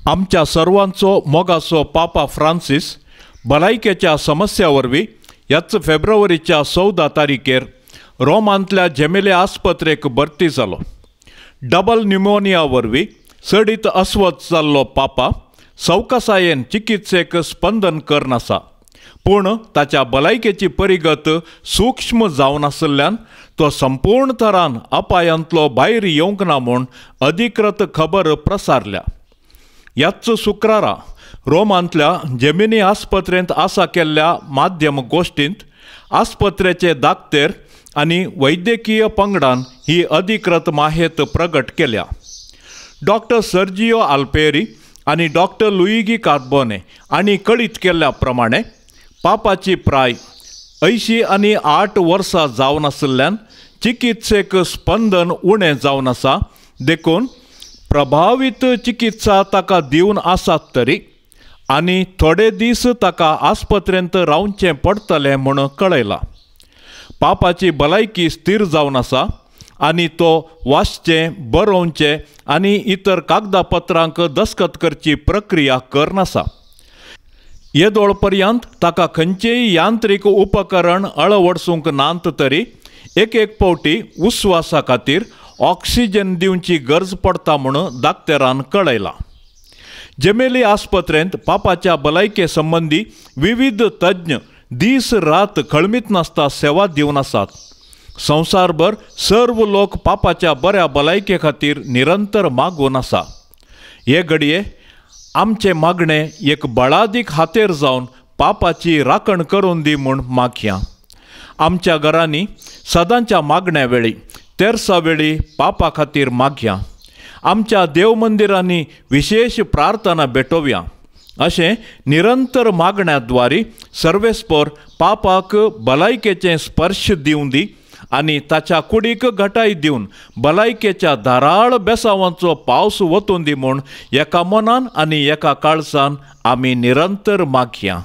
आमच्या सर्वांचो मोगाचो पापा फ्रांसीस भलायकेच्या समस्या वरवीं ह्याच फेब्रुवारीच्या 14 तारखेर रोमांतल्या जेमेले आस्पत्रेक भरती जालो। डबल न्युमोनिया वरवीं सडीत अस्वस्थ जाल्लो पापा सवकासायेन चिकित्सेक स्पंदन करनासा, पूण ताच्या भलायकेची परिगत सूक्ष्म जावन आसल्यान तो संपूर्ण तरान अपायांतलो भायर येवंक ना म्हूण अधिकृत खबर प्रसारल्या। ह्याच शुक्रारा रोमांतल्या जेमिनी आस्पत्रेंत आसा केल्ल्या माध्यम गोश्टींत आस्पत्रेचे दाक्तेर आनी वैद्यकीय पंगडान ही अधिकृत माहेत प्रगट केल्या। डॉक्टर सर्जिओ आल्पेरी आनी डॉक्टर लुइगी कार्बोने हांणी कळीत केल्ल्या प्रमाणे पापाची प्राय 88 वर्सां जावन आसल्यान चिकित्सेक स्पंदन उणें जावन आसा, देखून प्रभावीत चिकित्सा ताका दिवन आसात तरी आनी थोडे दीस ताका आस्पत्रेंत रावचें पडटलें म्हूण कळयलां। पापाची भलायकी स्थिर जावन आसा आनी तो वाचचें, बरोवचें आनी इतर कागदापत्रांक दस्खत करची प्रक्रिया करनासा। येदोळ पर्यंत ताका खंयचेय यांत्रीक उपकरण अळवडसूंक नात तरी एक फावटी उस्वासा खातीर ऑक्सिजन दिवची गरज पडटा म्हूण दाक्तेरान कळयलां। जेमेली आस्पत्रेंत पापाच्या भलायके संबंधी विविध तज्ञ दीस रात खळमीत नासता सेवा दिवन आसात। संवसारभर सर्व लोक पापाच्या बऱ्या भलायके खातीर निरंतर मागून आसा। हे घडये आमचे मागणे एक बळादीक हातेर जावन पापाची राखण करून दी म्हूण मागया। आमच्या घरांनी सदांच्या मागण्या वेळी तेरसा वेळी पापा खातीर मागया। आमच्या देव मंदिरांनी विशेष प्रार्थना भेटोवया। अशें निरंतर मागण्याद्वारे सर्वेस्पर पापाक भलायकेचें स्पर्श दिवं दी आनी ताच्या कुडीक घटाय दिवन भलायकेच्या धाराळ बेसावांचो पावस वतून दी म्हूण एका मनान आनी एका काळजान आमी निरंतर मागया।